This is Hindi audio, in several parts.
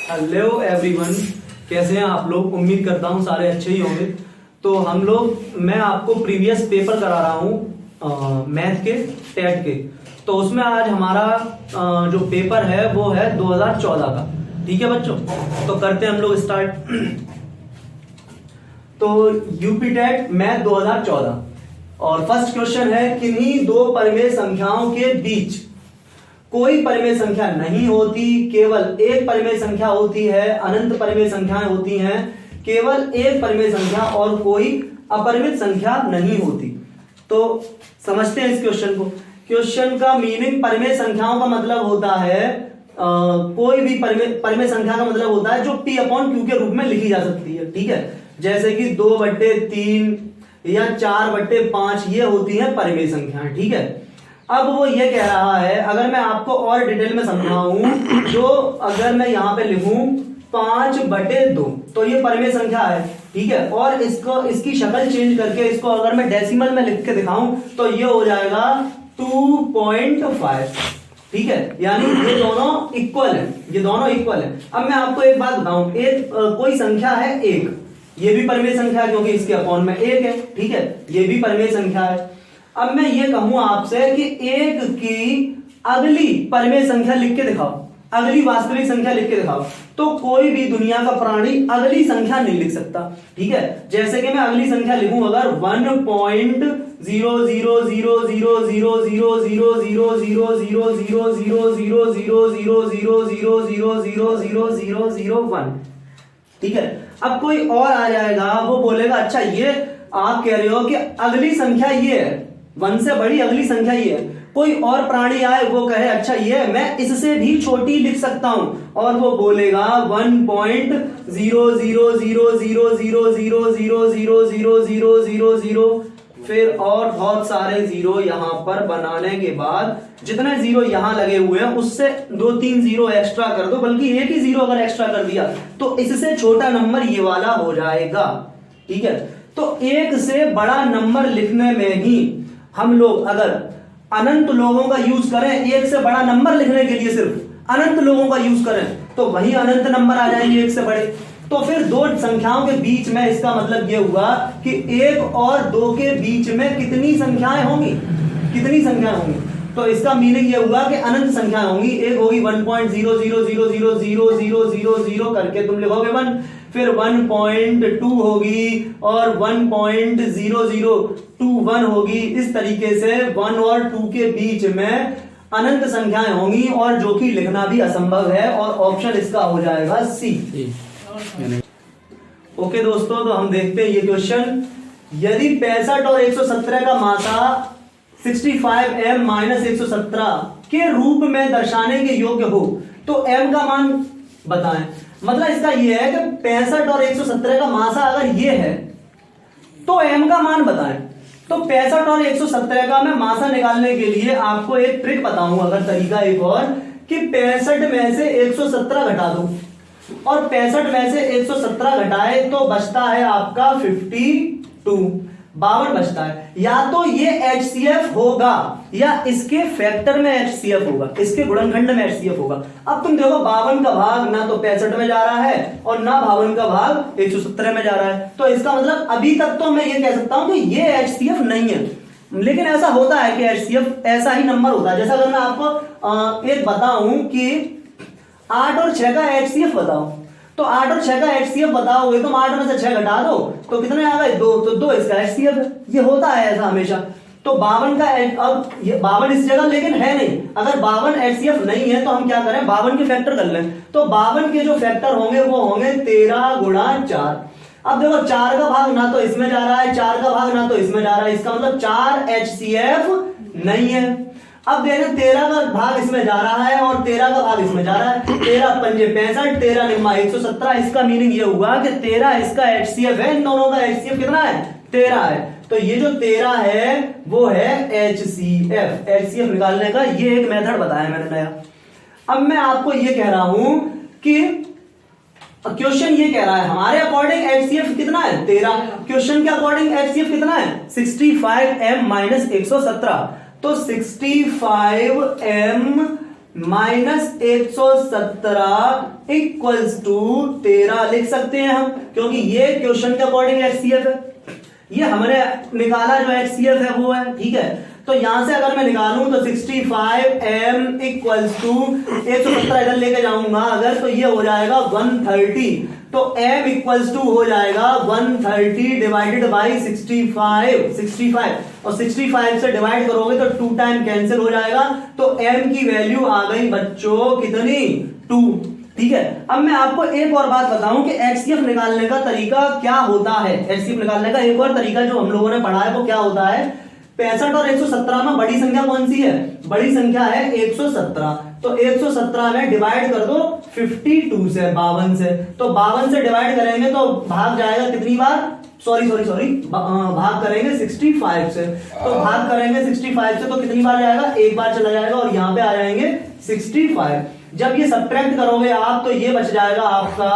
हेलो एवरीवन, कैसे हैं आप लोग। उम्मीद करता हूं सारे अच्छे ही होंगे। तो मैं आपको प्रीवियस पेपर करा रहा हूं मैथ के, टेट के। तो उसमें आज हमारा जो पेपर है वो है 2014 का। ठीक है बच्चों, तो करते हैं हम लोग स्टार्ट। तो यूपी टेट मैथ 2014 और फर्स्ट क्वेश्चन है, किन्हीं दो परिमेय संख्याओं के बीच कोई परिमेय संख्या नहीं होती, केवल एक परिमेय संख्या होती है। अनंत परिमेय संख्याएं होती हैं, केवल एक परिमेय संख्या और कोई अपरिमित संख्या नहीं होती। तो समझते हैं इस क्वेश्चन को। क्वेश्चन का मीनिंग, परिमेय संख्याओं का मतलब होता है कोई भी परिमेय संख्या का मतलब होता है जो P अपॉन Q के रूप में लिखी जा सकती है। ठीक है, जैसे कि 2/3 या 4/5 ये होती है परिमेय संख्याएं। ठीक है, अब वो ये कह रहा है, अगर मैं आपको और डिटेल में समझाऊं, जो अगर मैं यहां पे लिखूं 5/2 तो ये परिमेय संख्या है। ठीक है, और इसकी शक्ल चेंज करके इसको अगर मैं डेसिमल में लिख के दिखाऊं तो ये हो जाएगा 2.5। ठीक है, यानी ये दोनों इक्वल है, ये दोनों इक्वल है। अब मैं आपको एक बात बताऊं, कोई संख्या है 1, ये भी परिमेय संख्या है क्योंकि इसके अपॉन में 1 है। ठीक है, ये भी परिमेय संख्या है। अब मैं ये कहूं आपसे कि 1 की अगली परिमेय संख्या लिख के दिखाओ, अगली वास्तविक संख्या लिख के दिखाओ, तो कोई भी दुनिया का प्राणी अगली संख्या नहीं लिख सकता। ठीक है, जैसे कि मैं अगली संख्या लिखूं अगर 1.00000000000000000000001। ठीक है, अब कोई और आ जाएगा, वो बोलेगा अच्छा ये आप कह रहे हो कि अगली संख्या ये है, 1 से बड़ी अगली संख्या ये है। कोई और प्राणी आए वो कहे अच्छा ये मैं इससे भी छोटी लिख सकता हूं, और वो बोलेगा 1.0000000000000, फिर और बहुत सारे जीरो यहां पर बनाने के बाद जितने जीरो यहां लगे हुए हैं उससे 2-3 जीरो एक्स्ट्रा कर दो, बल्कि एक ही जीरो अगर एक्स्ट्रा कर दिया तो इससे छोटा नंबर ये वाला हो जाएगा। ठीक है, तो एक से बड़ा नंबर लिखने में ही हम लोग अगर अनंत लोगों का यूज करें, एक से बड़ा नंबर लिखने के लिए सिर्फ अनंत लोगों का यूज करें तो वही अनंत नंबर आ जाएंगे एक से बड़े। तो फिर दो संख्याओं के बीच में इसका मतलब यह हुआ कि 1 और 2 के बीच में कितनी संख्याएं होंगी, कितनी संख्याएं होंगी। तो इसका मीनिंग यह हुआ कि अनंत संख्याएं होंगी। एक होगी 1.000000000 करके तुम लिखोगे 1, फिर 1.2 होगी और 1.0021 होगी। इस तरीके से 1 और 2 के बीच में अनंत संख्याएं होंगी और जो कि लिखना भी असंभव है, और ऑप्शन इसका हो जाएगा सी। ओके दोस्तों, तो हम देखते हैं ये क्वेश्चन। यदि 65 और 117 का मासा 65m - 117 के रूप में दर्शाने के योग्य हो तो m का मान बताएं। मतलब इसका ये है कि 65 और 117 का मासा अगर ये है तो m का मान बताएं। तो 65 और 117 का मैं मासा निकालने के लिए आपको एक ट्रिक बताऊंगा, अगर तरीका एक और, कि 65 में से 117 घटा दो और 65 में से 117 घटाए तो बचता है आपका 52 बचता है। या तो ये HCF होगा या इसके फैक्टर में HCF होगा, इसके गुणनखंड में HCF होगा। अब तुम देखो 52 का भाग ना तो 65 में जा रहा है और ना 52 का भाग 117 में जा रहा है, तो इसका मतलब अभी तक तो मैं ये कह सकता हूं कि ये HCF नहीं है। लेकिन ऐसा होता है कि HCF ऐसा ही नंबर होता है। जैसा अगर मैं आपको एक बताऊं कि 8 और 6 का HCF बताओ, तो 8 और 6 का HCF बताओगे तुम 8 में से 6 घटा दो तो कितने आ गए 2, तो 2 इसका HCF है। ये होता है ऐसा हमेशा। तो 52 का अब ये 52 इस जगह लेकिन है नहीं। अगर 52 HCF नहीं है तो हम क्या करें, 52 के फैक्टर कर लें। तो 52 के जो फैक्टर होंगे वो होंगे 13 × 4। अब देखो 4 का भाग ना तो इसमें जा रहा है, 4 का भाग ना तो इसमें जा रहा है, इसका मतलब 4 HCF नहीं है। अब देखो 13 का भाग इसमें जा रहा है और 13 का भाग इसमें जा रहा है। 13 पंजे 65, 13 निम्मा 117। इसका मीनिंग ये हुआ कि 13 इसका HCF है। इन दोनों का HCF कितना है, 13 है। तो ये जो 13 है वो है HCF। HCF निकालने का ये एक मेथड बताया मैंने नया। अब मैं आपको ये कह रहा हूं कि क्वेश्चन ये कह रहा है हमारे अकॉर्डिंग HCF कितना है, 13। क्वेश्चन के अकॉर्डिंग HCF कितना है, 65m - 117। तो 65m -117 इक्वल्स टू 13 लिख सकते हैं हम, क्योंकि ये क्वेश्चन के अकॉर्डिंग एचसीएफ है, ये हमने निकाला जो एचसीएफ है वो है, ठीक है। तो यहां से अगर मैं निकालूं तो 65m इक्वल्स टू 117 इधर लेके जाऊंगा अगर, तो ये हो जाएगा 130, तो m इक्वल्स टू हो जाएगा 130 डिवाइडेड बाई 65 और 65 से डिवाइड करोगे तो 2 टाइम कैंसिल हो जाएगा, तो m की वैल्यू आ गई बच्चों कितनी 2, ठीक है। अब मैं आपको एक और बात बताऊं कि एचसीएफ निकालने का तरीका क्या होता है। एचसीएफ निकालने का एक और तरीका जो हम लोगों ने पढ़ा है वो क्या होता है, 65 और 117 में बड़ी संख्या कौन सी है, बड़ी संख्या है 117, तो 117 में डिवाइड कर दो 52 से, 52 से, तो 52 से डिवाइड करेंगे तो भाग जाएगा कितनी बार, सॉरी भाग करेंगे 65 से, तो भाग करेंगे 65 से तो कितनी बार जाएगा, एक बार चला जाएगा और यहाँ पे आ जाएंगे 65। जब ये सब्ट्रैक्ट करोगे आप तो ये बच जाएगा आपका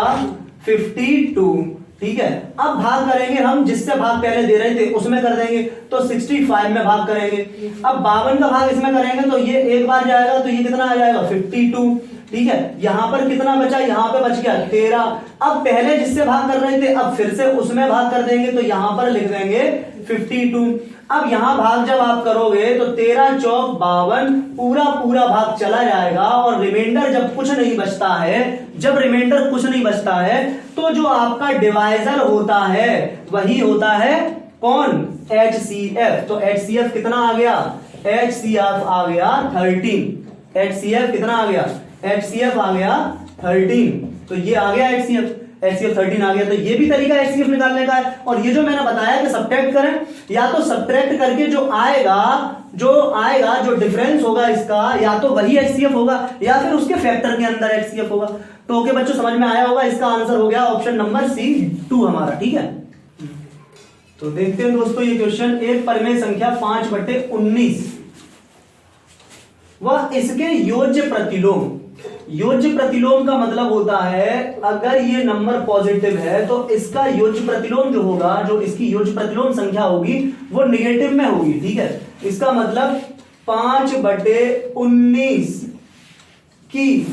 52, ठीक है। अब भाग करेंगे हम, जिससे भाग पहले दे रहे थे उसमें कर देंगे, तो 65 में भाग करेंगे। अब 52 का भाग इसमें करेंगे तो ये एक बार जाएगा, तो ये कितना आ जाएगा 52, ठीक है। यहां पर कितना बचा, यहां पे बच गया 13। अब पहले जिससे भाग कर रहे थे अब फिर से उसमें भाग कर देंगे, तो यहां पर लिख देंगे 52। अब यहां भाग जब आप करोगे तो 13 चौक 52, पूरा भाग चला जाएगा और रिमाइंडर जब कुछ नहीं बचता है, जब रिमाइंडर कुछ नहीं बचता है तो जो आपका डिवाइजर होता है वही होता है कौन, HCF। तो HCF कितना आ गया, HCF आ गया 13, HCF कितना आ गया, HCF आ गया 13, तो ये आ गया HCF 13 आ गया। तो ये भी तरीका HCF निकालने का है। और ये जो मैंने बताया कि सब्ट्रैक्ट करें, या तो सब्ट्रैक्ट करके जो आएगा जो डिफरेंस होगा इसका, या तो वही HCF होगा या फिर उसके फैक्टर के अंदर HCF होगा। तो ओके बच्चों, समझ में आया होगा, इसका आंसर हो गया ऑप्शन नंबर सी 2 हमारा, ठीक है। तो देखते हैं दोस्तों ये क्वेश्चन, एक परिमेय संख्या 5/19 वह इसके योज्य प्रतिलोम। योज्य प्रतिलोम का मतलब होता है अगर ये नंबर पॉजिटिव है तो इसका योज्य प्रतिलोम जो होगा, जो इसकी योज्य प्रतिलोम संख्या होगी वो निगेटिव में होगी, ठीक है। इसका मतलब 5/19 की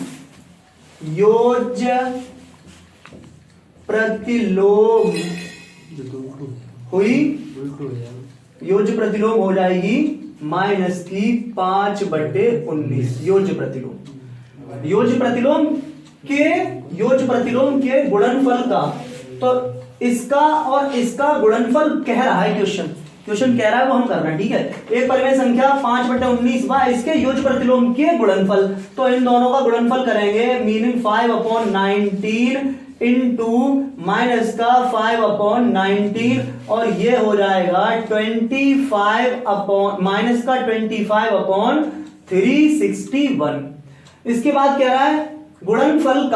योज्य प्रतिलोम हुई, योज्य प्रतिलोम हो जाएगी माइनस की 5/19 योज्य प्रतिलोम के गुणनफल का। तो इसका और इसका गुणनफल कह रहा है क्वेश्चन कह रहा है वो हम कर रहे हैं, ठीक है। एक परिमेय संख्या 5/19 व इसके योज्य प्रतिलोम के गुणनफल, तो इन दोनों का गुणनफल करेंगे, मीनिंग 5/19 इंटू माइनस का 5/19 और ये हो जाएगा 25 माइनस का 25/361। इसके बाद कह रहा है गुणनफल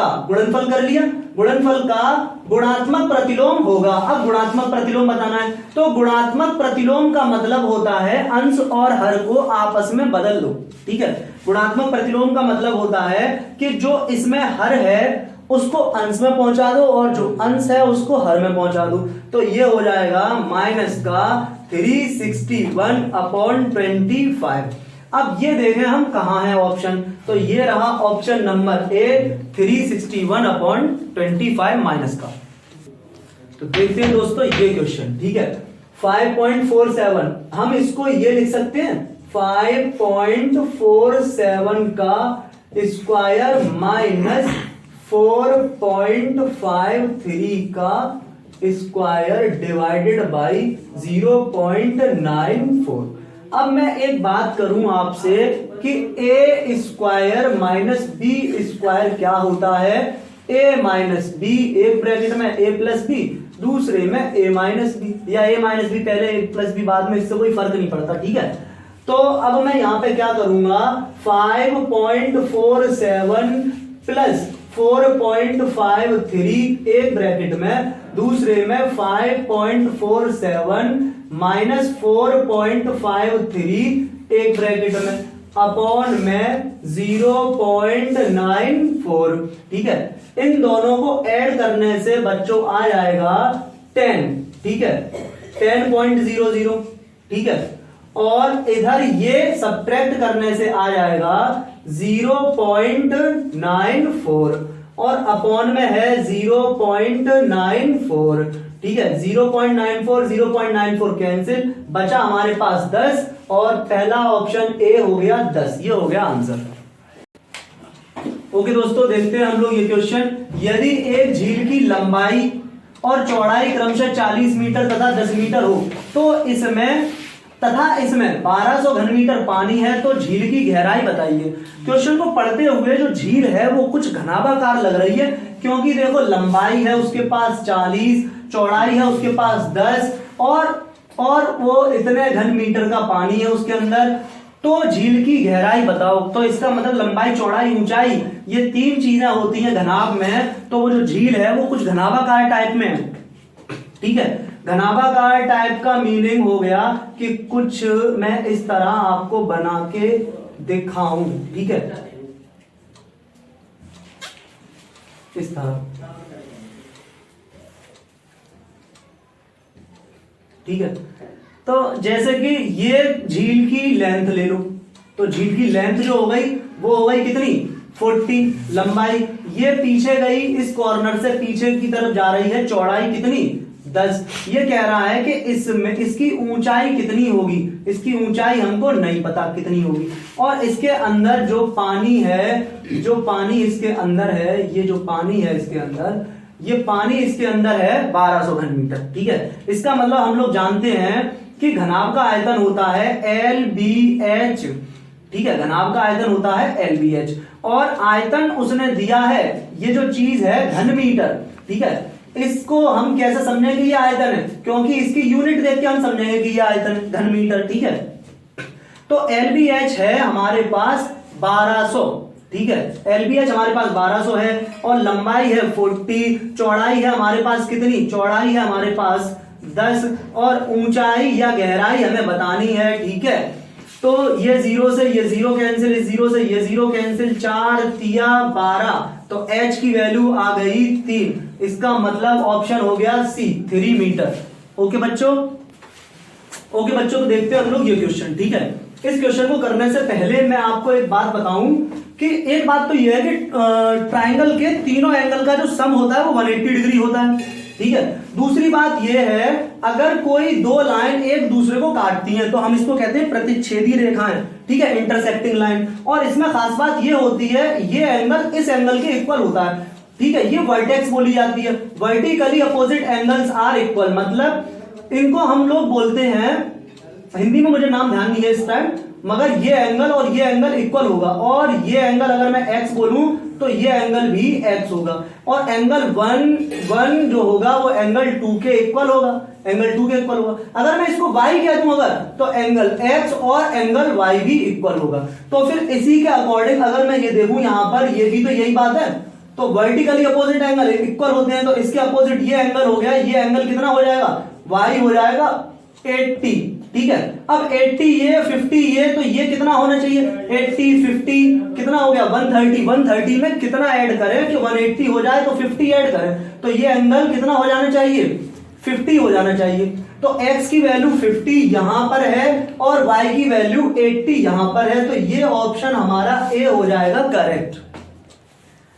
कर लिया, गुणनफल का गुणात्मक प्रतिलोम होगा। अब गुणात्मक प्रतिलोम बताना है, तो गुणात्मक प्रतिलोम का मतलब होता है अंश और हर को आपस में बदल दो, ठीक है। गुणात्मक प्रतिलोम का मतलब होता है कि जो इसमें हर है उसको अंश में पहुंचा दो और जो अंश है उसको हर में पहुंचा दो, तो ये हो जाएगा माइनस का 361/25। अब ये देखें हम कहां है ऑप्शन, तो ये रहा ऑप्शन नंबर ए 361/25 माइनस का। तो देखते हैं दोस्तों ये क्वेश्चन, ठीक है। 5.47 हम इसको ये लिख सकते हैं 5.47 का स्क्वायर माइनस 4.53 का स्क्वायर डिवाइडेड बाई 0.94। अब मैं एक बात करूं आपसे कि ए स्क्वायर माइनस बी स्क्वायर क्या होता है, ए माइनस बी, एक ब्रैकेट में ए प्लस बी, दूसरे में ए माइनस बी, या ए माइनस बी पहले ए प्लस बी बाद में, इससे कोई फर्क नहीं पड़ता, ठीक है। तो अब मैं यहां पे क्या करूंगा, 5.47 प्लस 4.53 एक ब्रैकेट में, दूसरे में 5.47 माइनस 4.53 एक ब्रैकेट में, अपॉन में 0.94, ठीक है। इन दोनों को ऐड करने से बच्चों आ जाएगा 10, ठीक है, 10.00, ठीक है। और इधर ये सब्ट्रैक्ट करने से आ जाएगा 0.94 और अपॉन में है 0.94। ठीक है, 0.94 0.94 कैंसिल, बचा हमारे पास 10 और पहला ऑप्शन ए हो गया 10। ये हो गया आंसर। ओके दोस्तों, देखते हैं हम लोग ये क्वेश्चन। यदि एक झील की लंबाई और चौड़ाई क्रमशः 40 मीटर तथा 10 मीटर हो तो इसमें 1200 घन मीटर पानी है, तो झील की गहराई बताइए। क्वेश्चन को पढ़ते हुए जो झील है वो कुछ घनाभाकार लग रही है, क्योंकि देखो लंबाई है उसके पास 40, चौड़ाई है उसके पास 10 और वो इतने घन मीटर का पानी है उसके अंदर। तो झील की गहराई बताओ। तो इसका मतलब लंबाई, चौड़ाई, ऊंचाई, ये 3 चीजें होती हैं घनाभ में। तो वो जो झील है वो कुछ घनाभाकार टाइप में है। ठीक है, घनाभाकार टाइप का मीनिंग हो गया कि कुछ मैं इस तरह आपको बना के दिखाऊं। ठीक है, इस तरह। ठीक है, तो जैसे कि ये झील की लेंथ ले लो, तो झील की लेंथ जो हो गई वो हो गई कितनी, 40। लंबाई ये पीछे गई, इस कॉर्नर से पीछे की तरफ जा रही है, चौड़ाई कितनी, 10। ये कह रहा है कि इसमें इसकी ऊंचाई कितनी होगी, इसकी ऊंचाई हमको नहीं पता कितनी होगी। और इसके अंदर जो पानी है, जो पानी इसके अंदर है, ये जो पानी है इसके अंदर, ये पानी इसके अंदर है 1200 घन मीटर। ठीक है, इसका मतलब हम लोग जानते हैं कि घनाभ का आयतन होता है LBH। ठीक है, घनाभ का आयतन होता है LBH और आयतन उसने दिया है, ये जो चीज है घन मीटर। ठीक है, इसको हम कैसे समझेंगे ये आयतन है, क्योंकि इसकी यूनिट देख के हम समझेंगे कि ये आयतन घन मीटर। ठीक है, तो LBH है हमारे पास 1200। ठीक है, LBH हमारे पास 1200 है और लंबाई है 40, चौड़ाई है हमारे पास कितनी, चौड़ाई है हमारे पास 10 और ऊंचाई या गहराई हमें बतानी है। ठीक है, तो ये 0 से ये 0 कैंसिल, इस 0 से ये 0 कैंसिल, 4 तिया 12, तो H की वैल्यू आ गई 3। इसका मतलब ऑप्शन हो गया C, 3 मीटर। ओके बच्चों, ओके बच्चों, तो देखते हैं हम लोग ये क्वेश्चन। ठीक है, इस क्वेश्चन को करने से पहले मैं आपको एक बात बताऊं कि एक बात तो यह है कि ट्राइंगल के तीनों एंगल का जो सम होता है वो 180 डिग्री होता है। ठीक है, दूसरी बात यह है अगर कोई दो लाइन एक दूसरे को काटती हैं तो हम इसको कहते हैं प्रतिच्छेदी रेखाएं। ठीक है, इंटरसेक्टिंग लाइन। और इसमें खास बात यह होती है ये एंगल इस एंगल के इक्वल होता है। ठीक है, ये वर्टेक्स बोली जाती है। Vertically opposite angles are equal, मतलब इनको हम लोग बोलते हैं, हिंदी में मुझे नाम ध्यान नहीं है इस टाइम, मगर ये एंगल और ये एंगल इक्वल होगा। और ये एंगल अगर मैं x बोलूं तो ये एंगल भी x होगा। और एंगल 1 जो होगा वो एंगल 2 के इक्वल होगा, एंगल 2 के इक्वल होगा। अगर मैं इसको y कह दूं अगर, तो एंगल x और एंगल y भी इक्वल होगा। तो फिर इसी के अकॉर्डिंग अगर मैं ये देखूं यहां पर, ये भी तो यही बात है, तो वर्टिकली अपोजिट एंगल इक्वल होते हैं, तो इसके अपोजिट ये एंगल हो गया, ये एंगल कितना हो जाएगा, y हो जाएगा 80। ठीक है, अब 80 ये 50 ये, तो ये कितना होना चाहिए, 80 50 कितना हो गया 130। 130 में कितना ऐड करें कि 180 हो जाए, तो 50 ऐड करें, तो ये एंगल कितना हो जाना चाहिए, 50 हो जाना चाहिए। तो x की वैल्यू 50 यहां पर है और y की वैल्यू 80 यहां पर है, तो ये ऑप्शन हमारा ए हो जाएगा करेक्ट।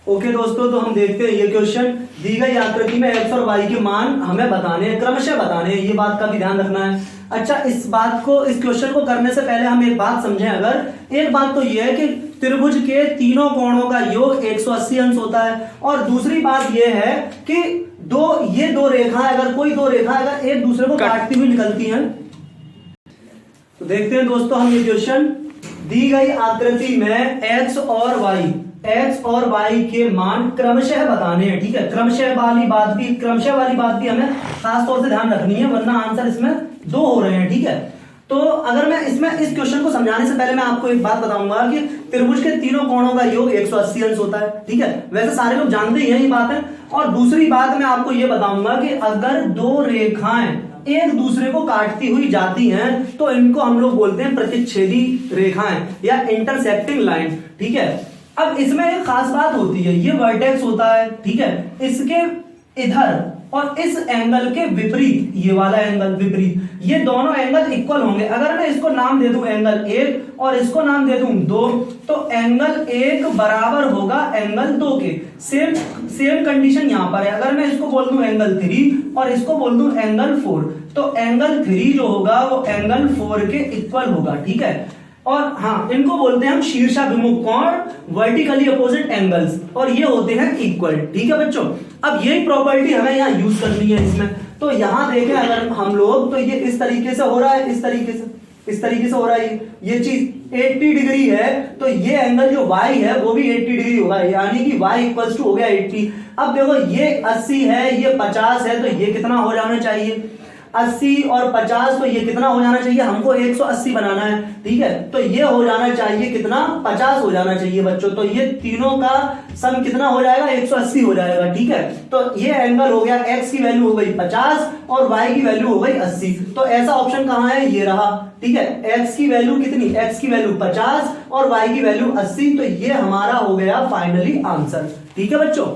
ओके दोस्तों, तो हम देखते हैं ये क्वेश्चन। दी गई आकृति में x और y के मान हमें बताने हैं, क्रमशः बताने हैं, ये बात का भी ध्यान रखना है। अच्छा, इस क्वेश्चन को करने से पहले हम एक बात समझें। अगर एक बात तो ये है कि त्रिभुज के तीनों कोणों का योग 180 अंश होता है, और दूसरी बात ये है कि ये दो रेखाएं, अगर कोई दो रेखा अगर एक दूसरे को काटती हुई निकलती हैं, तो देखते हैं दोस्तों हम ये क्वेश्चन। दी गई आकृति में x और y के मान क्रमशः बताने हैं। ठीक है, क्रमशः वाली बात भी हमें खास तौर से ध्यान रखनी है, वरना आंसर इसमें 2 हो रहे हैं। ठीक है, तो अगर मैं इसमें इस क्वेश्चन को समझाने से पहले मैं आपको एक बात बताऊंगा कि त्रिभुज के तीनों कोणों का योग 180 अंश होता है। ठीक है, वैसे सारे लोग जानते ही हैं ये बात है। और दूसरी बात मैं आपको ये बताऊंगा कि अगर दो रेखाएं एक दूसरे को काटती हुई जाती हैं तो इनको हम लोग बोलते हैं प्रतिच्छेदी रेखाएं या इंटरसेक्टिंग लाइन। ठीक है, अब इसमें एक खास बात होती है, ये वर्टेक्स होता है। ठीक है, इसके इधर और इस एंगल के विपरीत ये वाला एंगल विपरीत, ये दोनों एंगल इक्वल होंगे। अगर मैं इसको नाम दे दूं एंगल 1 और इसको नाम दे दूं 2, तो एंगल 1 बराबर होगा एंगल 2 के। सेम कंडीशन यहां पर है। अगर मैं इसको बोल दूं एंगल 3 और इसको बोल दूं एंगल 4, तो एंगल 3 जो होगा वो एंगल 4 के इक्वल होगा, ठीक है। और हाँ, इनको बोलते हैं हम शीर्षाभिमुख कोण, वर्टिकली अपोजिट एंगल्स, और ये होते हैं इक्वल, ठीक है बच्चों। अब यही प्रॉपर्टी हमें यहाँ यूज करनी है इसमें। तो यहाँ देखें अगर हम लोग, तो ये इस तरीके से हो रहा है, इस तरीके से हो रहा है। ये चीज 80 डिग्री है, तो ये एंगल जो y है वो भी 80 डिग्री होगा, यानी कि y इक्वल्स टू हो गया 80। अब देखो ये 80 है, ये 50 है, तो ये कितना हो जाना चाहिए? 80 और 50, तो ये कितना हो जाना चाहिए? हमको 180 बनाना है, ठीक है। तो ये हो जाना चाहिए कितना? 50 हो जाना चाहिए बच्चों। तो ये तीनों का सम कितना हो जाएगा? 180 हो जाएगा, ठीक है। तो ये एंगल हो गया, x की वैल्यू हो गई 50 और y की वैल्यू हो गई 80। तो ऐसा ऑप्शन कहां है? ये रहा, ठीक है। x की वैल्यू कितनी? x की वैल्यू 50 और y की वैल्यू 80। तो ये हमारा हो गया फाइनली आंसर, ठीक है बच्चों।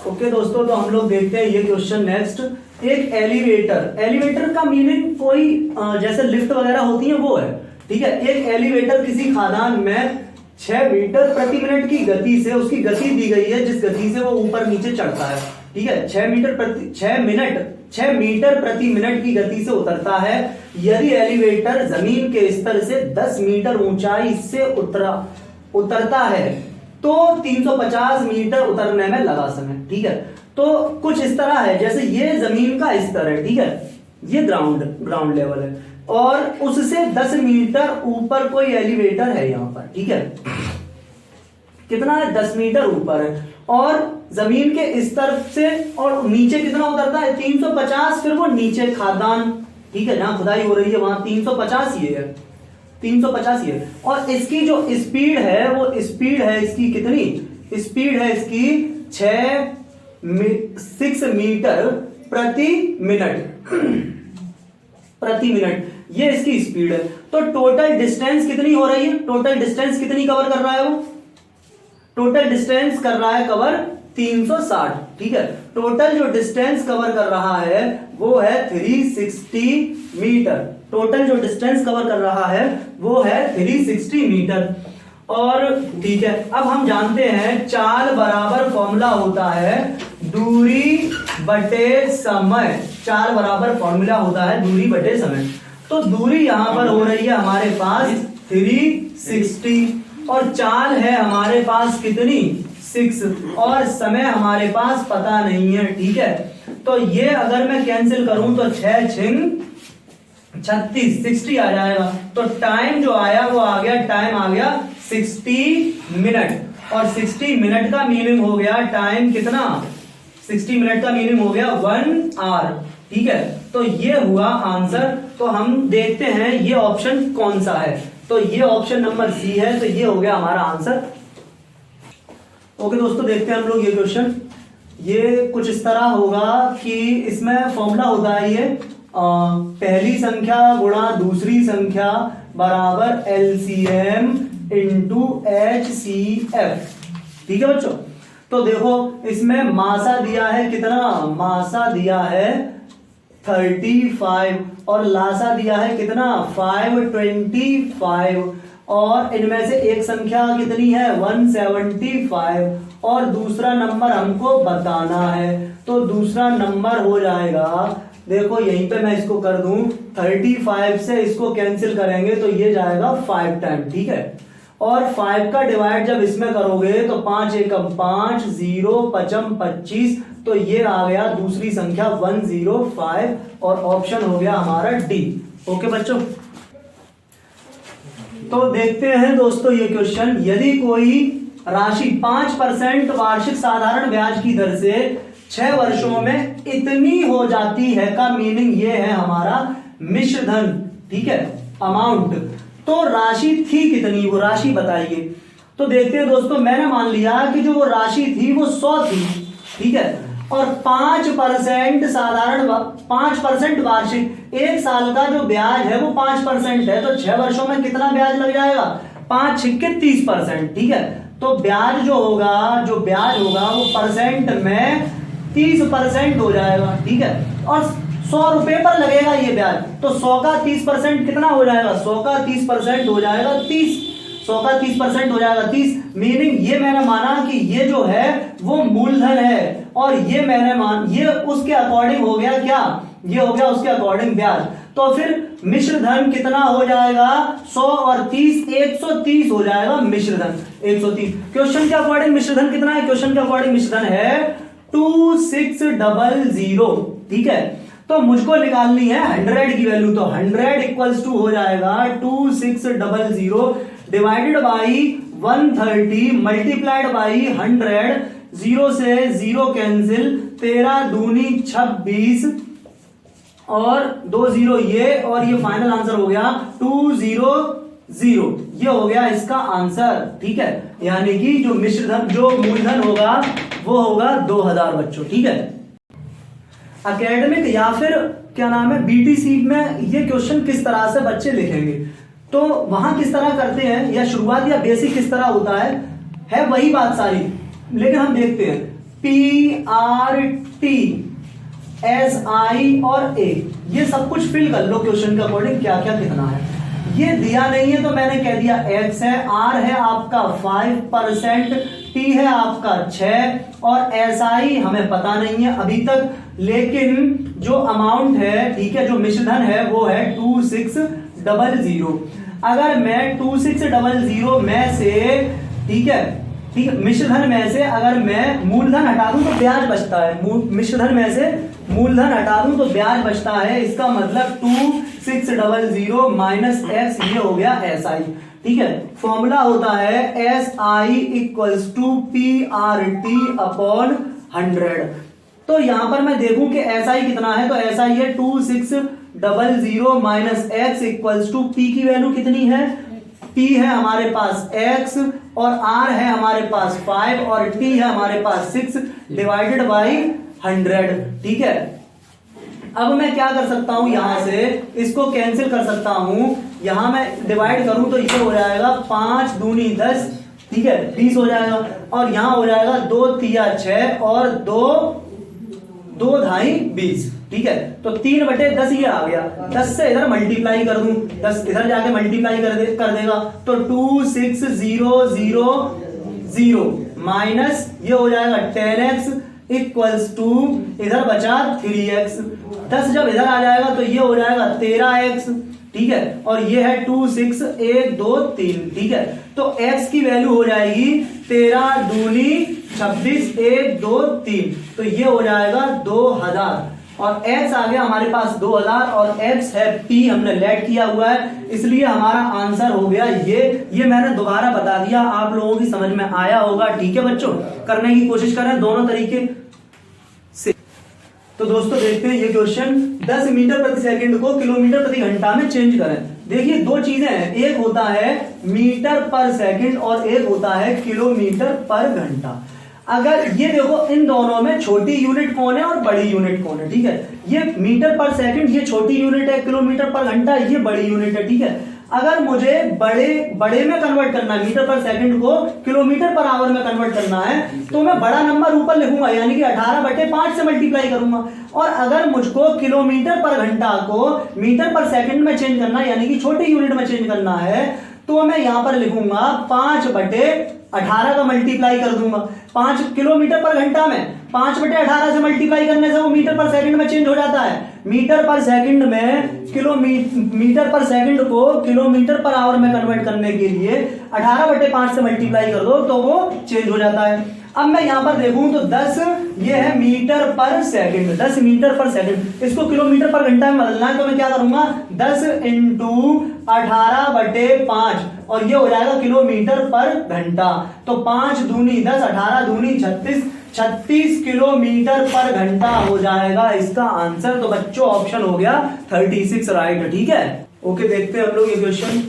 ओके दोस्तों, तो हम लोग देखते हैं ये क्वेश्चन नेक्स्ट। एक एलिवेटर का मीनिंग कोई जैसे लिफ्ट वगैरह होती है वो है, ठीक है। एक एलिवेटर किसी खादान में 6 मीटर प्रति मिनट की गति से, उसकी गति दी गई है जिस गति से वो ऊपर नीचे चढ़ता है, ठीक है। 6 मीटर प्रति मिनट की गति से उतरता है। यदि एलिवेटर जमीन के स्तर से 10 मीटर ऊंचाई से उतरता है तो 350 मीटर उतरने में लगा समय, ठीक है। तो कुछ इस तरह है, जैसे ये जमीन का स्तर है, ठीक है, ये ग्राउंड लेवल है, और उससे 10 मीटर ऊपर कोई एलिवेटर है यहां पर, ठीक है। कितना है? 10 मीटर ऊपर है, और जमीन के स्तर से और नीचे कितना उतरता है? 350। फिर वो नीचे खादान, ठीक है, जहां खुदाई हो रही है वहां 350 ये है, 350 ये। और इसकी जो स्पीड है वो स्पीड है इसकी कितनी? स्पीड है इसकी 6 मीटर प्रति मिनट, ये इसकी स्पीड है। तो टोटल डिस्टेंस कितनी हो रही है? टोटल डिस्टेंस कितनी कवर कर रहा है वो? टोटल डिस्टेंस कर रहा है कवर 360, ठीक है। टोटल जो डिस्टेंस कवर कर रहा है वो है 360 मीटर। टोटल जो डिस्टेंस कवर कर रहा है वो है 360 मीटर। और ठीक है, अब हम जानते हैं चाल बराबर फॉर्मूला होता है दूरी बटे समय। चाल बराबर फॉर्मूला होता है दूरी बटे समय। तो दूरी यहां पर हो रही है हमारे पास 360, और चाल है हमारे पास कितनी? 6, और समय हमारे पास पता नहीं है, ठीक है। तो ये अगर मैं कैंसिल करूं तो 6 6 36, 60 आ जाएगा। तो टाइम जो आया वो आ गया, टाइम आ गया 60 मिनट। और 60 मिनट का मीनिंग हो गया टाइम कितना? 60 मिनट का मीनिंग हो गया 1 आवर, ठीक है। तो ये हुआ आंसर। तो हम देखते हैं ये ऑप्शन कौन सा है। तो ये ऑप्शन नंबर सी है। तो ये हो गया हमारा आंसर। ओके दोस्तों, देखते हैं हम लोग ये क्वेश्चन। ये कुछ इस तरह होगा कि इसमें फॉर्मूला होता है ये पहली संख्या गुणा दूसरी संख्या बराबर LCM इंटू HCF, ठीक है बच्चों। तो देखो इसमें मासा दिया है कितना? मासा दिया है 35 और लासा दिया है कितना? 525, और इनमें से एक संख्या कितनी है? 175, और दूसरा नंबर हमको बताना है। तो दूसरा नंबर हो जाएगा, देखो यहीं पे मैं इसको कर दूं, 35 से इसको कैंसिल करेंगे तो ये जाएगा 5 टाइम, ठीक है। और 5 का डिवाइड जब इसमें करोगे तो 5 एकम 5, 0 पचम 25, तो ये आ गया दूसरी संख्या 105, और ऑप्शन हो गया हमारा डी। ओके बच्चों, तो देखते हैं दोस्तों ये क्वेश्चन। यदि कोई राशि 5% वार्षिक साधारण ब्याज की दर से 6 वर्षों में इतनी हो जाती है का मीनिंग ये है हमारा मिश्र धन, ठीक है, अमाउंट। तो राशि थी कितनी, वो राशि बताइए। तो देखते हैं दोस्तों, मैंने मान लिया कि जो वो राशि थी वो 100 थी, ठीक है, और 5% साधारण 5% वार्षिक, एक साल का जो ब्याज है वो 5% है। तो 6 वर्षों में कितना ब्याज लग जाएगा? 5 छिक्के 30%, ठीक है। तो ब्याज जो होगा वो परसेंट में 30% हो जाएगा, ठीक है। और 100 रुपए पर लगेगा ये ब्याज, तो 100 का 30% कितना हो जाएगा, 100 का 30% हो जाएगा 30, 100 का 30% हो जाएगा 30। मीनिंग ये मैंने माना कि ये जो है वो मूलधन है, और ये ये उसके अकॉर्डिंग हो गया क्या, ये हो गया उसके अकॉर्डिंग ब्याज। तो फिर मिश्र धन कितना हो जाएगा, 100 और 30, 130 हो जाएगा मिश्र धन, 130। क्वेश्चन के अकॉर्डिंग मिश्र धन कितना है, क्वेश्चन के अकॉर्डिंग मिश्र धन है 2600, ठीक है। तो मुझको निकालनी है 100 की वैल्यू, तो 100 इक्वल्स टू हो जाएगा 2600 डिवाइडेड बाई 130 मल्टीप्लाइड बाई 100, 0 से 0 कैंसिल, 13 दूनी 26 और 2 0 ये, और ये फाइनल आंसर हो गया 200, ये हो गया इसका आंसर, ठीक है। यानी कि जो मिश्र धन, जो मूलधन होगा वो होगा 2000 बच्चों, ठीक है। एकेडमिक या फिर क्या नाम है बीटीसी में ये क्वेश्चन किस तरह से बच्चे लिखेंगे, तो वहां किस तरह करते हैं, या शुरुआत या बेसिक किस तरह होता है वही बात सारी, लेकिन हम देखते हैं PRT SI और A, ये सब कुछ फिल कर लो क्वेश्चन के अकॉर्डिंग क्या क्या कितना है। ये दिया नहीं है तो मैंने कह दिया X है, R है आपका 5%, T है आपका 6 और SI हमें पता नहीं है अभी तक, लेकिन जो अमाउंट है, ठीक है, जो मिश्रधन है वो है 2600। अगर मैं 2600 में से, ठीक है, मिश्रधन में से अगर मैं मूलधन हटा दूं तो ब्याज बचता है, मिश्रधन में से मूलधन हटा दूं तो ब्याज बचता है, इसका मतलब 2600 माइनस x, ये हो गया SI, ठीक है। फॉर्मूला होता है SI equals to PRT upon 100। तो यहां पर मैं देखूं कि SI कितना है, तो SI है 2600 minus x equals to P की वैल्यू कितनी है, P है हमारे पास x और R है हमारे पास 5 और T है हमारे पास 6 डिवाइडेड बाई 100, ठीक है। अब मैं क्या कर सकता हूं, यहां से इसको कैंसिल कर सकता हूं, यहां मैं डिवाइड करूं तो ये हो जाएगा 5 दूनी 10, ठीक है, 20 हो जाएगा, और यहां हो जाएगा 2 तिया 6 और 2 ढाई 20, ठीक है। तो 3/10 ये आ गया, 10 से इधर मल्टीप्लाई कर दूं, 10 इधर जाके मल्टीप्लाई कर देगा, तो 2600 माइनस ये हो जाएगा 10x इक्वल्स टू इधर बचा 3x, 10 जब इधर आ जाएगा तो ये हो जाएगा 13x, ठीक है, और ये है 26123, ठीक है। तो x की वैल्यू हो जाएगी 13 दूनी 26 1 2 3, तो ये हो जाएगा 2000, और x आ गया हमारे पास 2000 और x है p, हमने लेट किया हुआ है, इसलिए हमारा आंसर हो गया ये मैंने दोबारा बता दिया, आप लोगों की समझ में आया होगा, ठीक है बच्चों। करने की कोशिश करें दोनों तरीके से। तो दोस्तों देखते हैं ये क्वेश्चन, 10 मीटर प्रति सेकंड को किलोमीटर प्रति घंटा में चेंज करें। देखिए दो चीजें हैं, एक होता है मीटर पर सेकंड और एक होता है किलोमीटर पर घंटा। अगर ये देखो इन दोनों में छोटी यूनिट कौन है और बड़ी यूनिट कौन है, ठीक है। ये मीटर पर सेकंड ये छोटी यूनिट है, किलोमीटर पर घंटा ये बड़ी यूनिट है, ठीक है। अगर मुझे बड़े में कन्वर्ट करना है, मीटर पर सेकंड को किलोमीटर पर आवर में कन्वर्ट करना है, तो मैं बड़ा नंबर ऊपर लिखूंगा, यानी कि 18/5 से मल्टीप्लाई करूंगा। और अगर मुझको किलोमीटर पर घंटा को मीटर पर सेकंड में चेंज करना है, यानी कि छोटी यूनिट में चेंज करना है, तो मैं यहां पर लिखूंगा 5/18 का मल्टीप्लाई कर दूंगा। 5 किलोमीटर पर घंटा में 5/18 से मल्टीप्लाई करने से वो मीटर पर सेकंड में चेंज हो जाता है। मीटर पर सेकंड में मीटर पर सेकंड को किलोमीटर पर आवर में कन्वर्ट करने के लिए 18/5 से मल्टीप्लाई कर दो तो वो चेंज हो जाता है। अब मैं यहां पर देखूं तो 10 ये है मीटर पर सेकंड, 10 मीटर पर सेकंड, इसको किलोमीटर पर घंटा में बदलना है, तो मैं क्या करूंगा 10 × 18/5 और ये हो जाएगा किलोमीटर पर घंटा। तो 5 दूनी 10, 18 दूनी 36 किलोमीटर पर घंटा हो जाएगा इसका आंसर। तो बच्चों ऑप्शन हो गया 36 राइट, ठीक है। ओके देखते हैं हम लोग ये क्वेश्चन।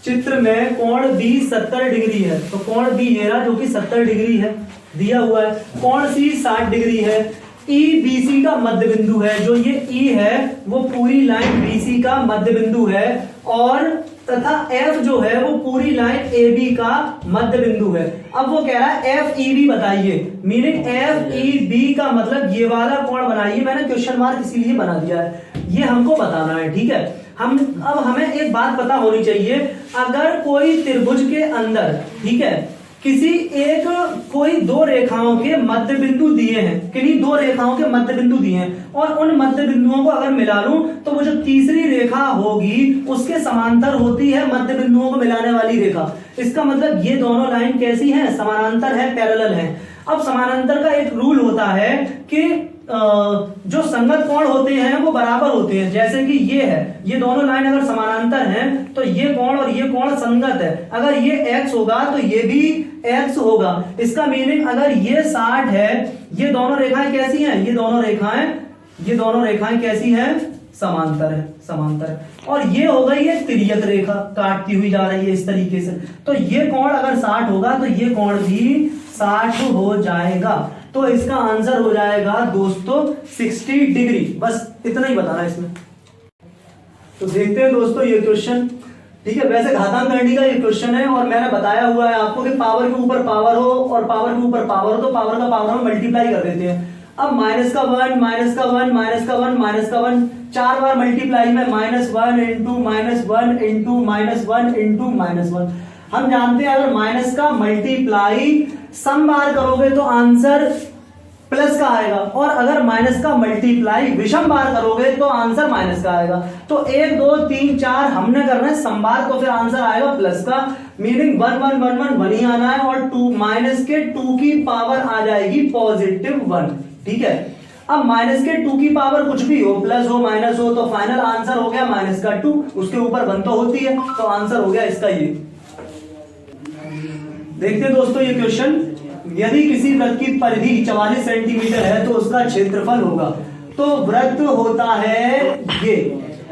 चित्र में कोण B 70 डिग्री है, तो कोण B ये रहा जो कि 70 डिग्री है दिया हुआ है, कोण C 60 डिग्री है, E BC का मध्य बिंदु है, जो ये E है वो पूरी लाइन BC का मध्य बिंदु है, और तथा F जो है वो पूरी लाइन AB का मध्य बिंदु है। अब वो कह रहा है FEB बताइए, मीनिंग FEB का मतलब ये वाला कोण बनाइए। मैंने क्वेश्चन मार्क इसीलिए बना दिया है, ये हमको बताना है, ठीक है। अब हमें एक बात पता होनी चाहिए, अगर कोई त्रिभुज के अंदर, ठीक है, किसी एक कोई दो रेखाओं के मध्य बिंदु दिए हैं, किन्हीं दो रेखाओं के मध्य बिंदु दिए हैं, और उन मध्य बिंदुओं को अगर मिला लूं तो वो जो तीसरी रेखा होगी उसके समांतर होती है मध्य बिंदुओं को मिलाने वाली रेखा। इसका मतलब ये दोनों लाइन कैसी हैं? समानांतर है, पैरेलल है। अब समानांतर का एक रूल होता है कि जो संगत कोण होते हैं वो बराबर होते हैं। जैसे कि ये है, ये दोनों लाइन अगर समानांतर हैं तो ये कोण और ये कोण संगत है। अगर ये x होगा तो ये भी x होगा। इसका मीनिंग अगर ये 60 है, ये दोनों रेखाएं कैसी हैं? ये दोनों रेखाएं कैसी हैं? समांतर है, समांतर है। और ये हो गई है तिर्यक रेखा, काटती हुई जा रही है इस तरीके से। तो ये कोण अगर 60 होगा तो ये कोण भी 60 हो जाएगा। तो इसका आंसर हो जाएगा दोस्तों 60 डिग्री। बस इतना ही बताना है इसमें। तो देखते हैं दोस्तों ये क्वेश्चन, ठीक है। वैसे घातांक करने का ये क्वेश्चन है, और मैंने बताया हुआ है आपको कि पावर के ऊपर पावर हो और पावर के ऊपर पावर हो तो पावर का पावर हम मल्टीप्लाई कर देते हैं। अब माइनस का 1 माइनस का 1 माइनस का 1 माइनस का 1 4 बार मल्टीप्लाई में -1 इंटू -1 इंटू -1 इंटू -1। हम जानते हैं अगर माइनस का मल्टीप्लाई सम बार करोगे तो आंसर प्लस का आएगा, और अगर माइनस का मल्टीप्लाई विषम बार करोगे तो आंसर माइनस का आएगा। तो 1 2 3 4 हमने करना है सम बार, तो फिर आंसर आएगा प्लस का। मीनिंग 1 1 1 1 1 ही आना है, और 2 माइनस के 2 की पावर आ जाएगी +1, ठीक है। अब माइनस के 2 की पावर कुछ भी हो, प्लस हो माइनस हो, तो फाइनल आंसर हो गया -2। उसके ऊपर 1 तो होती है, तो आंसर हो गया इसका ये। देखते हैं दोस्तों ये क्वेश्चन, यदि किसी वृत्त की परिधि 44 सेंटीमीटर है तो उसका क्षेत्रफल होगा। तो वृत्त होता है ये,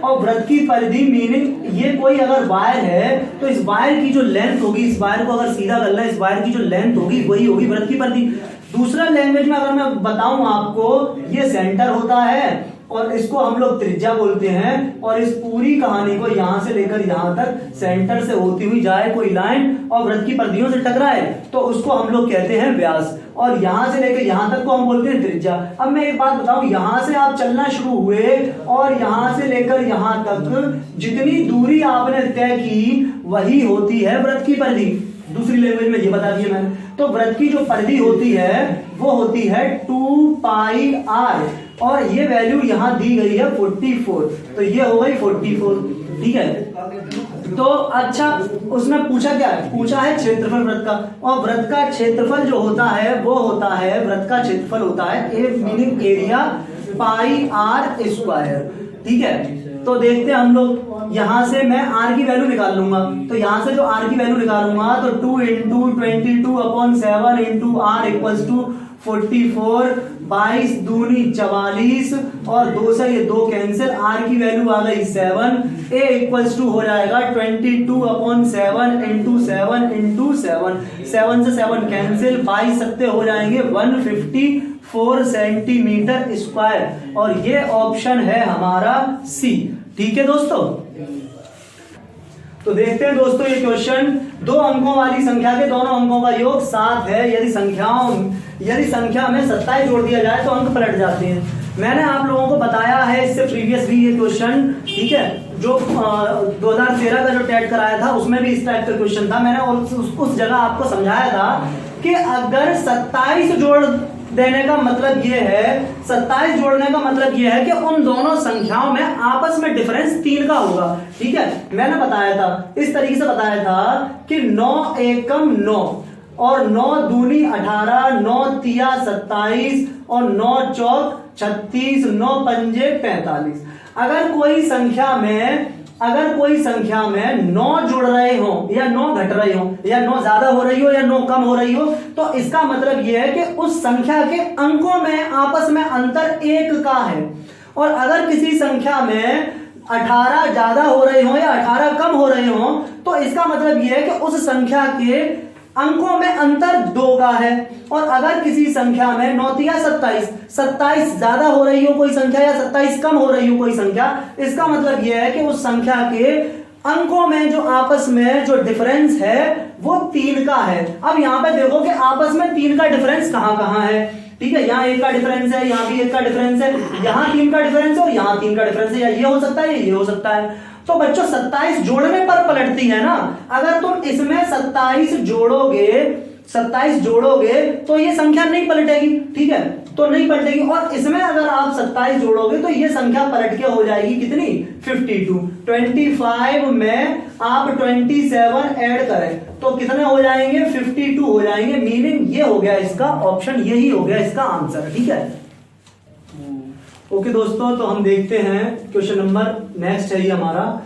और वृत्त की परिधि मीनिंग ये कोई अगर वायर है तो इस वायर की जो लेंथ होगी, इस वायर को अगर सीधा करना है, इस वायर की जो लेंथ होगी वही होगी वृत्त की परिधि। दूसरा लैंग्वेज में अगर मैं बताऊं आपको, ये सेंटर होता है और इसको हम लोग त्रिज्या बोलते हैं, और इस पूरी कहानी को यहां से लेकर यहां तक सेंटर से होती हुई जाए कोई लाइन और वृत्त की परिधियों से टकराए तो उसको हम लोग कहते हैं व्यास, और यहां से लेकर यहां तक को हम बोलते हैं त्रिज्या। अब मैं एक बात बताऊं, यहां से आप चलना शुरू हुए और यहां से लेकर यहां तक जितनी दूरी आपने तय की वही होती है वृत्त की परिधि। दूसरी लैंग्वेज में ये बता दिया मैंने। तो वृत्त की जो परिधि होती है वो होती है 2πr, और ये वैल्यू यहां दी गई है 44, तो ये हो गई 44, ठीक है। तो अच्छा, उसमें पूछा क्या है? पूछा है क्षेत्रफल वृत्त का, और वृत्त का क्षेत्रफल जो होता है वो होता है, वृत्त का क्षेत्रफल होता है ए मीनिंग एरिया πr², ठीक है। तो देखते हैं हम लोग, यहां से मैं r की वैल्यू निकाल लूंगा, तो यहां से जो r की वैल्यू निकालूंगा तो 2 into 22/7 into r equals to 44, 22 दूनी 44, और 2 से ये 2 कैंसिल, r की वैल्यू आ गई 7, a इक्वल्स टू हो जाएगा 22/7 इंटू 7 इंटू 7, 7 से 7 कैंसिल, 22 सत्ते हो जाएंगे 154 सेंटीमीटर स्क्वायर, और ये ऑप्शन है हमारा सी, ठीक है दोस्तों। तो देखते हैं दोस्तों ये क्वेश्चन, 2 अंकों वाली संख्या के दोनों अंकों का योग 7 है। यदि संख्या में 27 जोड़ दिया जाए तो अंक पलट जाते हैं। मैंने आप लोगों को बताया है इससे प्रीवियस भी ये क्वेश्चन, ठीक है, जो 2013 का जो टेट कराया था उसमें भी इस टाइप का क्वेश्चन था। मैंने उस जगह आपको समझाया था कि अगर 27 जोड़ देने का मतलब ये है, 27 जोड़ने का मतलब ये है कि उन दोनों संख्याओं में आपस में डिफरेंस 3 का होगा, ठीक है। मैंने बताया था, इस तरीके से बताया था कि 9 एकम 9, और 9 दूनी 18, 9 तिया 27, और 9 चौक 36, 9 पंजे 45। अगर कोई संख्या में 9 जुड़ रहे हो या 9 घट रहे हो, या 9 ज्यादा हो रही हो या 9 कम हो रही हो, तो इसका मतलब यह है कि उस संख्या के अंकों में आपस में अंतर 1 का है। और अगर किसी संख्या में 18 ज्यादा हो रहे हो या 18 कम हो रहे हो, तो इसका मतलब यह है कि उस संख्या के अंकों में अंतर 2 का है। और अगर किसी संख्या में 9 तिया 27 ज्यादा हो रही हो कोई संख्या या 27 कम हो रही हो कोई संख्या, इसका मतलब यह है कि उस संख्या के अंकों में जो आपस में जो डिफरेंस है वो 3 का है। अब यहां पे देखो कि आपस में 3 का डिफरेंस कहां कहां है, ठीक है, यहाँ 1 का डिफरेंस है, यहाँ भी 1 का डिफरेंस है, यहाँ 3 का डिफरेंस है और यहाँ 3 का डिफरेंस है, या ये हो सकता है, ये हो सकता है। तो बच्चों 27 जोड़ने पर पलटती है ना, अगर तुम इसमें 27 जोड़ोगे तो ये संख्या नहीं पलटेगी, ठीक है, तो नहीं पलटेगी। और इसमें अगर आप 27 जोड़ोगे तो ये संख्या पलट के हो जाएगी कितनी, 52। 25 में आप 27 ऐड करें तो कितने हो जाएंगे, 52 हो जाएंगे। मीनिंग ये हो गया इसका ऑप्शन, यही हो गया इसका आंसर, ठीक है। ओके दोस्तों, तो हम देखते हैं क्वेश्चन नंबर नेक्स्ट है ये हमारा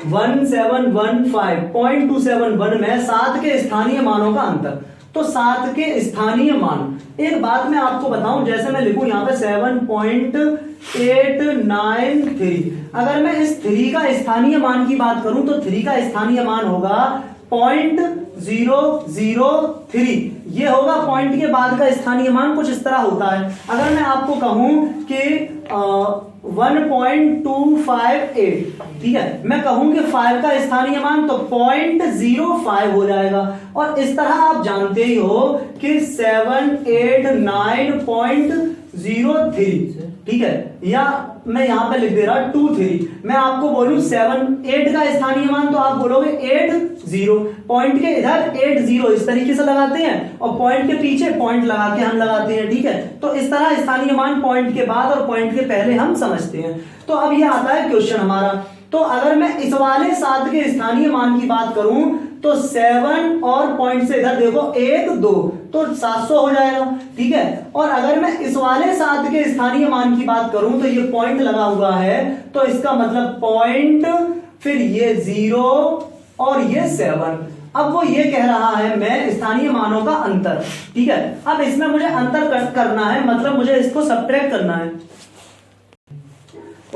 1715.271 में 7 के स्थानीय मानों का अंतर। तो 7 के स्थानीय मान, एक बात मैं आपको बताऊं, जैसे मैं लिखूं यहाँ पे 7.893, अगर मैं इस 3 का स्थानीय मान की बात करूं तो 3 का स्थानीय मान होगा 0.003, ये होगा पॉइंट के बाद का स्थानीय मान कुछ इस तरह होता है। अगर मैं आपको कहूं कि 1.258, ठीक है, मैं कहूं कि 5 का स्थानीय मान तो 0.05 हो जाएगा। और इस तरह आप जानते ही हो कि 789.03, ठीक है, या मैं यहां पे लिख दे रहा 23, मैं आपको बोलूं 7 का स्थानीय मान तो आप बोलोगे 80, पॉइंट के इधर 80 इस तरीके से लगाते हैं और पॉइंट के पीछे पॉइंट लगा के हम लगाते हैं, ठीक है। तो इस तरह स्थानीय मान पॉइंट के बाद और पॉइंट के पहले हम समझते हैं। तो अब ये आता है क्वेश्चन हमारा, तो अगर मैं इस वाले 7 के स्थानीय मान की बात करूं तो 7 और पॉइंट से इधर देखो 1 2 तो 700 हो जाएगा, ठीक है। और अगर मैं इस वाले 7 के स्थानीय मान की बात करूं तो ये पॉइंट लगा हुआ है, तो इसका मतलब पॉइंट, फिर ये 0 और ये 7। अब वो ये कह रहा है मैं स्थानीय मानों का अंतर, ठीक है। अब इसमें मुझे अंतर करना है, मतलब मुझे इसको सबट्रैक्ट करना है।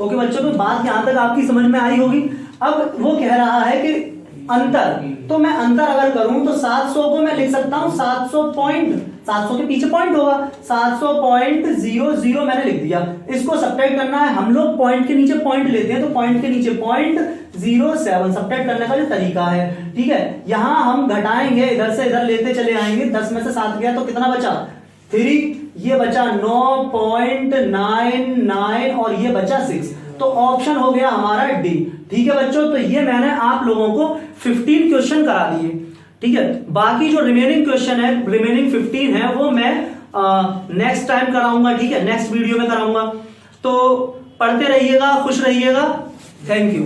ओके बच्चों, तो बात यहां तक आपकी समझ में आई होगी। अब वो कह रहा है कि अंतर, तो मैं अंतर अगर करूं तो 700 को मैं लिख सकता हूं 700 के पीछे पॉइंट होगा, 700.00 मैंने लिख दिया। इसको सब्ट्रैक्ट करना है, हम लोग पॉइंट के नीचे पॉइंट लेते हैं, तो पॉइंट के नीचे 0.07 सब्ट्रैक्ट करने का जो तरीका है, ठीक है। यहां हम घटाएंगे, इधर से इधर लेते चले आएंगे, 10 में से 7 गया तो कितना बचा, 3, ये बचा 9.99 और ये बचा 6, तो ऑप्शन हो गया हमारा डी, ठीक है बच्चों। तो ये मैंने आप लोगों को 15 क्वेश्चन करा दिए, ठीक है। बाकी जो रिमेनिंग क्वेश्चन है, रिमेनिंग 15 है, वो मैं नेक्स्ट टाइम कराऊंगा, ठीक है, नेक्स्ट वीडियो में कराऊंगा। तो पढ़ते रहिएगा, खुश रहिएगा, थैंक यू।